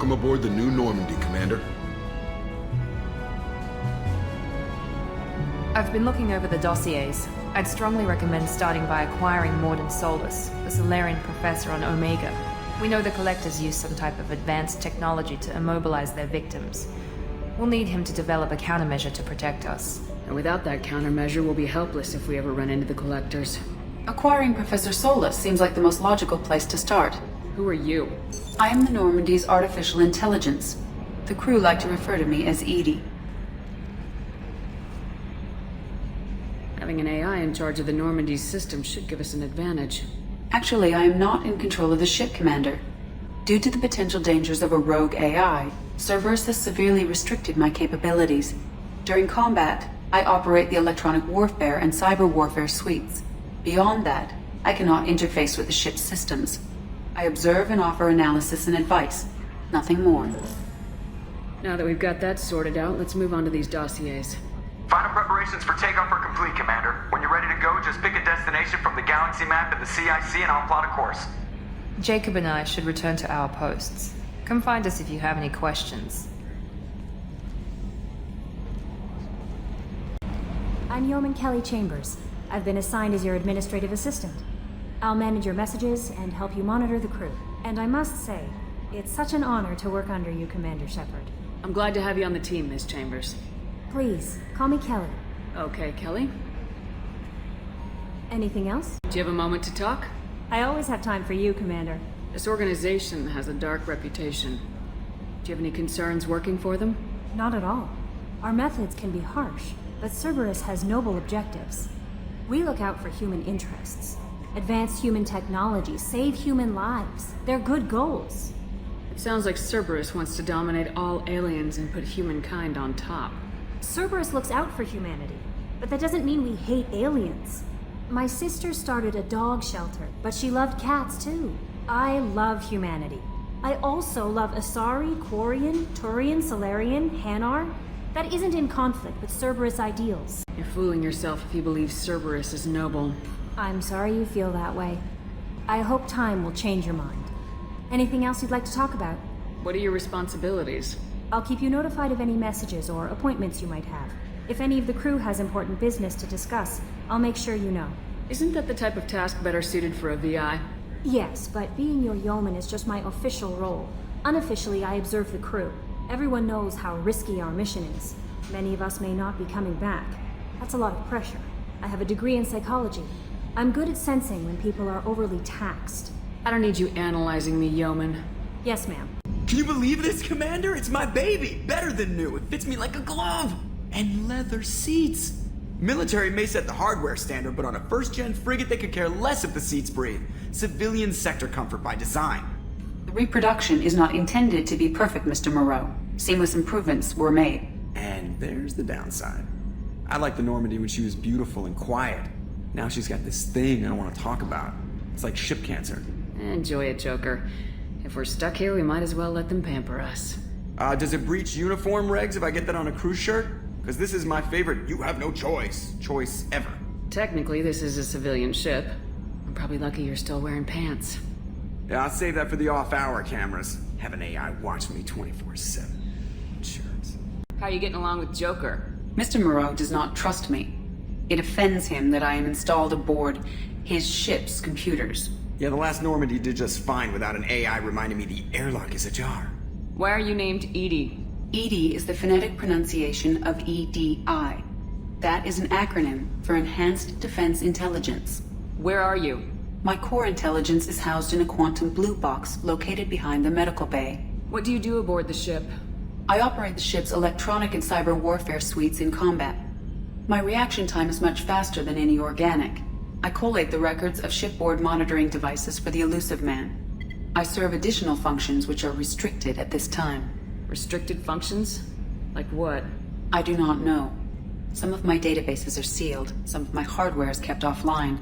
Welcome aboard the new Normandy, Commander. I've been looking over the dossiers. I'd strongly recommend starting by acquiring Morden Solus, the Solarian professor on Omega. We know the Collectors use some type of advanced technology to immobilize their victims. We'll need him to develop a countermeasure to protect us. And without that countermeasure, we'll be helpless if we ever run into the Collectors. Acquiring Professor Solus seems like the most logical place to start. Who are you? I am the Normandy's artificial intelligence. The crew like to refer to me as Edie. Having an AI in charge of the Normandy's system should give us an advantage. Actually, I am not in control of the ship, Commander. Due to the potential dangers of a rogue AI, Cerberus has severely restricted my capabilities. During combat, I operate the electronic warfare and cyber warfare suites. Beyond that, I cannot interface with the ship's systems. I observe and offer analysis and advice. Nothing more. Now that we've got that sorted out, let's move on to these dossiers. Final preparations for takeoff are complete, Commander. When you're ready to go, just pick a destination from the galaxy map and the CIC and I'll plot a course. Jacob and I should return to our posts. Come find us if you have any questions. I'm Yeoman Kelly Chambers. I've been assigned as your administrative assistant. I'll manage your messages and help you monitor the crew. And I must say, it's such an honor to work under you, Commander Shepard. I'm glad to have you on the team, Miss Chambers. Please, call me Kelly. Okay, Kelly. Anything else? Do you have a moment to talk? I always have time for you, Commander. This organization has a dark reputation. Do you have any concerns working for them? Not at all. Our methods can be harsh, but Cerberus has noble objectives. We look out for human interests. Advance human technology, save human lives. They're good goals. It sounds like Cerberus wants to dominate all aliens and put humankind on top. Cerberus looks out for humanity, but that doesn't mean we hate aliens. My sister started a dog shelter, but she loved cats too. I love humanity. I also love Asari, Quarian, Turian, Solarian, Hanar. That isn't in conflict with Cerberus ideals. You're fooling yourself if you believe Cerberus is noble. I'm sorry you feel that way. I hope time will change your mind. Anything else you'd like to talk about? What are your responsibilities? I'll keep you notified of any messages or appointments you might have. If any of the crew has important business to discuss, I'll make sure you know. Isn't that the type of task better suited for a VI? Yes, but being your yeoman is just my official role. Unofficially, I observe the crew. Everyone knows how risky our mission is. Many of us may not be coming back. That's a lot of pressure. I have a degree in psychology. I'm good at sensing when people are overly taxed. I don't need you analyzing me, yeoman. Yes, ma'am. Can you believe this, Commander? It's my baby! Better than new. It fits me like a glove! And leather seats! Military may set the hardware standard, but on a first-gen frigate they could care less if the seats breathe. Civilian sector comfort by design. The reproduction is not intended to be perfect, Mr. Moreau. Seamless improvements were made. And there's the downside. I liked the Normandy when she was beautiful and quiet. Now she's got this thing I don't want to talk about. It's like ship cancer. Enjoy it, Joker. If we're stuck here, we might as well let them pamper us. Does it breach uniform regs if I get that on a cruise shirt? Because this is my favorite you have no choice ever. Technically, this is a civilian ship. I'm probably lucky you're still wearing pants. Yeah, I'll save that for the off-hour cameras. Have an AI watch me 24/7. Insurance. How are you getting along with Joker? Mr. Moreau does not trust me. It offends him that I am installed aboard his ship's computers. Yeah, the last Normandy did just fine without an AI reminding me the airlock is ajar. Why are you named Edie? EDI is the phonetic pronunciation of EDI. That is an acronym for Enhanced Defense Intelligence. Where are you? My core intelligence is housed in a quantum blue box located behind the medical bay. What do you do aboard the ship? I operate the ship's electronic and cyber warfare suites in combat. My reaction time is much faster than any organic. I collate the records of shipboard monitoring devices for the elusive man. I serve additional functions which are restricted at this time. Restricted functions? Like what? I do not know. Some of my databases are sealed, some of my hardware is kept offline.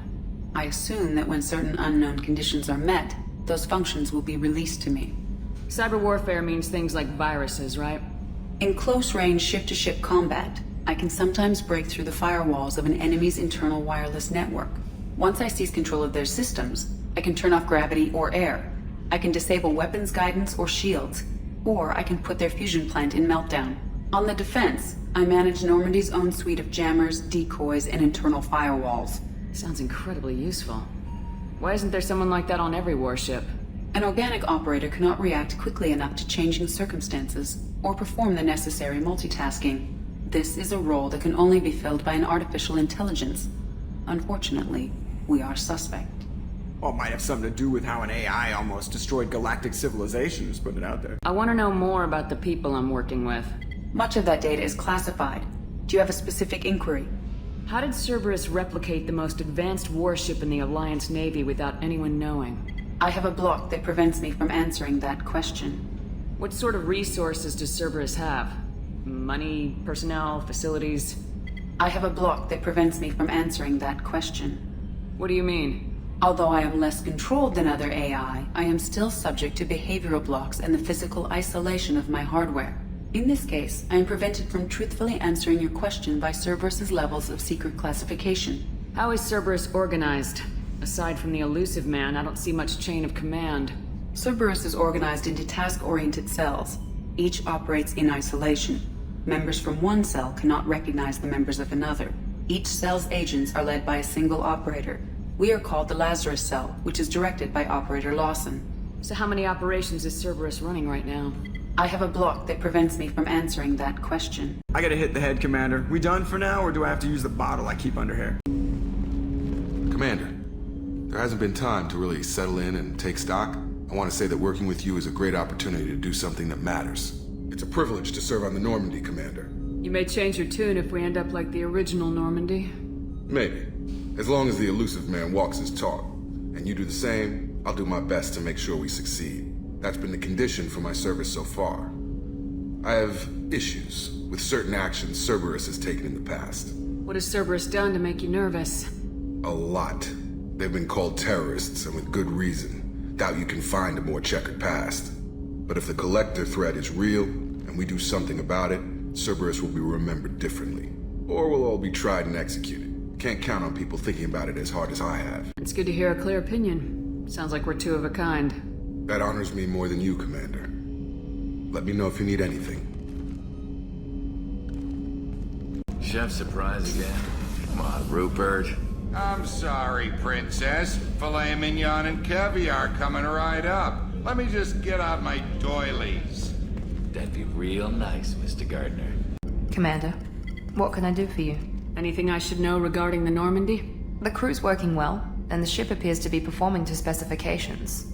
I assume that when certain unknown conditions are met, those functions will be released to me. Cyber warfare means things like viruses, right? In close-range ship-to-ship combat, I can sometimes break through the firewalls of an enemy's internal wireless network. Once I seize control of their systems, I can turn off gravity or air. I can disable weapons guidance or shields. or I can put their fusion plant in meltdown. On the defense, I manage Normandy's own suite of jammers, decoys, and internal firewalls. Sounds incredibly useful. Why isn't there someone like that on every warship? An organic operator cannot react quickly enough to changing circumstances or perform the necessary multitasking. This is a role that can only be filled by an artificial intelligence. Unfortunately, we are suspect. Well, it might have something to do with how an AI almost destroyed galactic civilizations, put it out there. I want to know more about the people I'm working with. Much of that data is classified. Do you have a specific inquiry? How did Cerberus replicate the most advanced warship in the Alliance Navy without anyone knowing? I have a block that prevents me from answering that question. What sort of resources does Cerberus have? Money, personnel, facilities? I have a block that prevents me from answering that question. What do you mean? Although I am less controlled than other AI, I am still subject to behavioral blocks and the physical isolation of my hardware. In this case, I am prevented from truthfully answering your question by Cerberus's levels of secret classification. How is Cerberus organized? Aside from the elusive man, I don't see much chain of command. Cerberus is organized into task-oriented cells. Each operates in isolation. Members from one cell cannot recognize the members of another. Each cell's agents are led by a single operator. We are called the Lazarus Cell, which is directed by Operator Lawson. So how many operations is Cerberus running right now? I have a block that prevents me from answering that question. I gotta hit the head, Commander. We done for now, or do I have to use the bottle I keep under here? Commander, there hasn't been time to really settle in and take stock. I want to say that working with you is a great opportunity to do something that matters. It's a privilege to serve on the Normandy, Commander. You may change your tune if we end up like the original Normandy. Maybe. As long as the elusive man walks his talk, and you do the same, I'll do my best to make sure we succeed. That's been the condition for my service so far. I have issues with certain actions Cerberus has taken in the past. What has Cerberus done to make you nervous? A lot. They've been called terrorists, and with good reason. Doubt you can find a more checkered past. But if the Collector threat is real, and we do something about it, Cerberus will be remembered differently. Or we'll all be tried and executed. Can't count on people thinking about it as hard as I have. It's good to hear a clear opinion. Sounds like we're two of a kind. That honors me more than you, Commander. Let me know if you need anything. Chef surprise again? Come on, Rupert. I'm sorry, Princess. Filet mignon and caviar coming right up. Let me just get out my doilies. That'd be real nice, Mr. Gardner. Commander, what can I do for you? Anything I should know regarding the Normandy? The crew's working well, and the ship appears to be performing to specifications.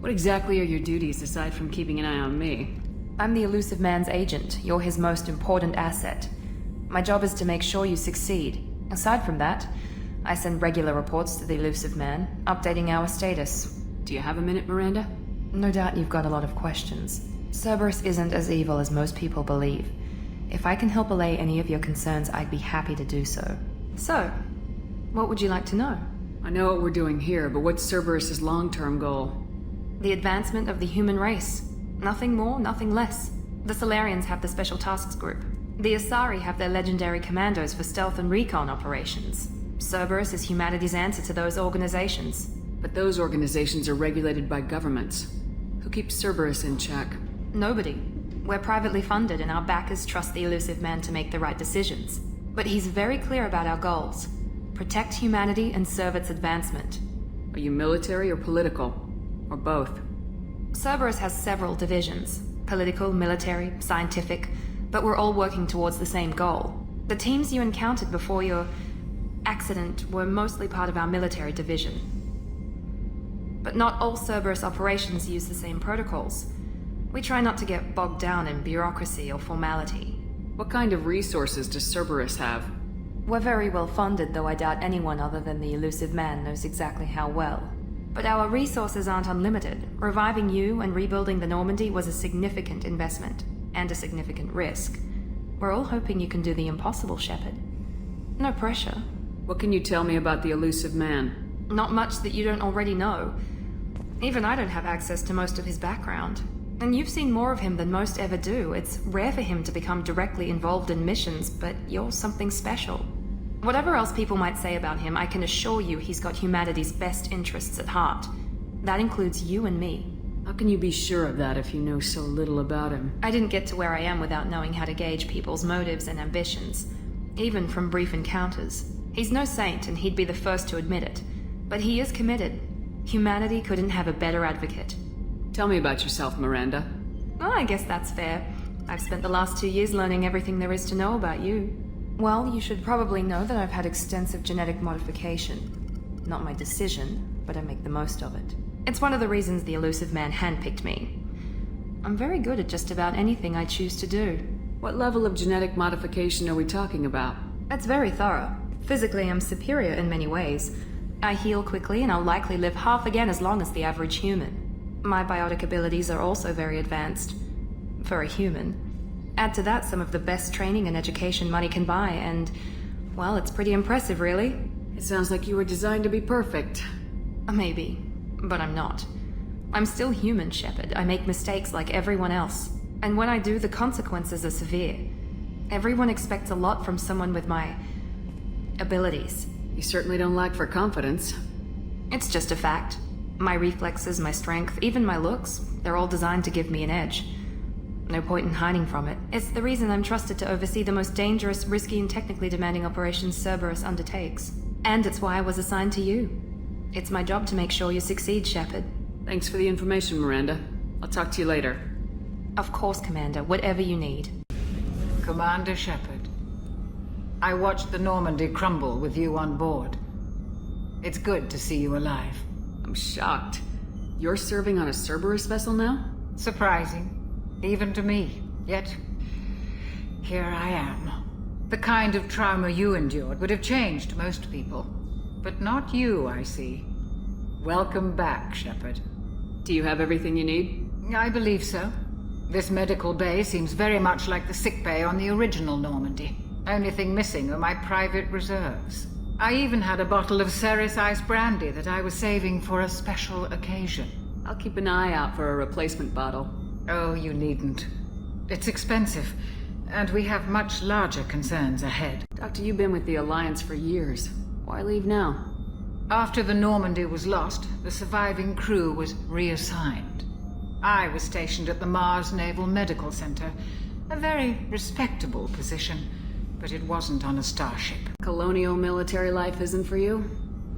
What exactly are your duties aside from keeping an eye on me? I'm the elusive man's agent. You're his most important asset. My job is to make sure you succeed. Aside from that, I send regular reports to the elusive man, updating our status. Do you have a minute, Miranda? No doubt you've got a lot of questions. Cerberus isn't as evil as most people believe. If I can help allay any of your concerns, I'd be happy to do so. So, what would you like to know? I know what we're doing here, but what's Cerberus's long-term goal? The advancement of the human race. Nothing more, nothing less. The Solarians have the Special Tasks Group. The Asari have their legendary commandos for stealth and recon operations. Cerberus is humanity's answer to those organizations. But those organizations are regulated by governments. Who keeps Cerberus in check? Nobody. We're privately funded and our backers trust the elusive man to make the right decisions. But he's very clear about our goals. Protect humanity and serve its advancement. Are you military or political? Or both? Cerberus has several divisions. Political, military, scientific, but we're all working towards the same goal. The teams you encountered before your accident were mostly part of our military division. But not all Cerberus operations use the same protocols. We try not to get bogged down in bureaucracy or formality. What kind of resources does Cerberus have? We're very well funded, though I doubt anyone other than the elusive man knows exactly how well. But our resources aren't unlimited. Reviving you and rebuilding the Normandy was a significant investment, and a significant risk. We're all hoping you can do the impossible, Shepard. No pressure. What can you tell me about the elusive man? Not much that you don't already know. Even I don't have access to most of his background. And you've seen more of him than most ever do. It's rare for him to become directly involved in missions, but you're something special. Whatever else people might say about him, I can assure you he's got humanity's best interests at heart. That includes you and me. How can you be sure of that if you know so little about him? I didn't get to where I am without knowing how to gauge people's motives and ambitions, even from brief encounters. He's no saint, and he'd be the first to admit it. But he is committed. Humanity couldn't have a better advocate. Tell me about yourself, Miranda. Well, I guess that's fair. I've spent the last 2 years learning everything there is to know about you. Well, you should probably know that I've had extensive genetic modification. Not my decision, but I make the most of it. It's one of the reasons the elusive man handpicked me. I'm very good at just about anything I choose to do. What level of genetic modification are we talking about? It's very thorough. Physically, I'm superior in many ways. I heal quickly, and I'll likely live half again as long as the average human. My biotic abilities are also very advanced. For a human. Add to that some of the best training and education money can buy, and, well, it's pretty impressive, really. It sounds like you were designed to be perfect. Maybe, but I'm not. I'm still human, Shepard. I make mistakes like everyone else. And when I do, the consequences are severe. Everyone expects a lot from someone with my abilities. You certainly don't lack for confidence. It's just a fact. My reflexes, my strength, even my looks, they're all designed to give me an edge. No point in hiding from it. It's the reason I'm trusted to oversee the most dangerous, risky, and technically demanding operations Cerberus undertakes. And it's why I was assigned to you. It's my job to make sure you succeed, Shepard. Thanks for the information, Miranda. I'll talk to you later. Of course, Commander. Whatever you need. Commander Shepard, I watched the Normandy crumble with you on board. It's good to see you alive. I'm shocked. You're serving on a Cerberus vessel now? Surprising, even to me. Yet, here I am. The kind of trauma you endured would have changed most people. But not you, I see. Welcome back, Shepard. Do you have everything you need? I believe so. This medical bay seems very much like the sick bay on the original Normandy. Only thing missing are my private reserves. I even had a bottle of Cerberus ice brandy that I was saving for a special occasion. I'll keep an eye out for a replacement bottle. Oh, you needn't. It's expensive, and we have much larger concerns ahead. Doctor, you've been with the Alliance for years. Why leave now? After the Normandy was lost, the surviving crew was reassigned. I was stationed at the Mars Naval Medical Center, a very respectable position, but it wasn't on a starship. Colonial military life isn't for you?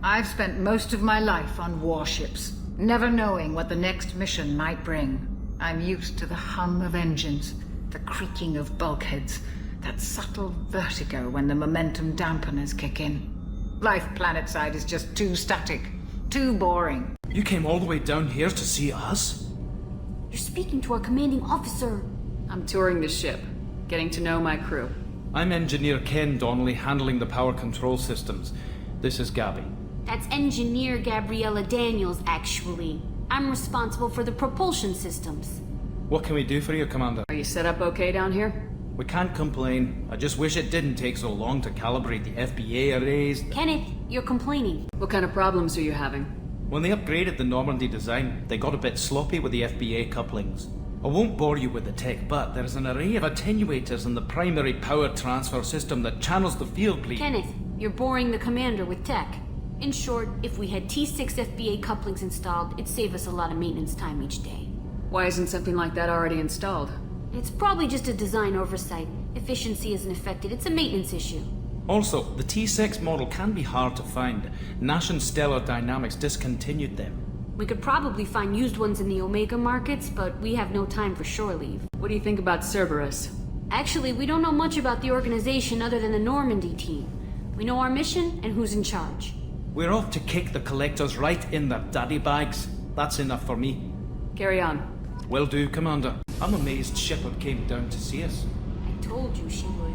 I've spent most of my life on warships, never knowing what the next mission might bring. I'm used to the hum of engines, the creaking of bulkheads, that subtle vertigo when the momentum dampeners kick in. Life planetside is just too static, too boring. You came all the way down here to see us? You're speaking to our commanding officer. I'm touring the ship, getting to know my crew. I'm Engineer Ken Donnelly, handling the power control systems. This is Gabby. That's Engineer Gabriella Daniels, actually. I'm responsible for the propulsion systems. What can we do for you, Commander? Are you set up okay down here? We can't complain. I just wish it didn't take so long to calibrate the FBA arrays. Kenneth, you're complaining. What kind of problems are you having? When they upgraded the Normandy design, they got a bit sloppy with the FBA couplings. I won't bore you with the tech, but there's an array of attenuators in the primary power transfer system that channels the field bleed. Kenneth, you're boring the commander with tech. In short, if we had T6 FBA couplings installed, it'd save us a lot of maintenance time each day. Why isn't something like that already installed? It's probably just a design oversight. Efficiency isn't affected. It's a maintenance issue. Also, the T6 model can be hard to find. Nash and Stellar Dynamics discontinued them. We could probably find used ones in the Omega markets, but we have no time for shore leave. What do you think about Cerberus? Actually, we don't know much about the organization other than the Normandy team. We know our mission and who's in charge. We're off to kick the collectors right in their daddy bags. That's enough for me. Carry on. Will do, Commander. I'm amazed Shepard came down to see us. I told you she would.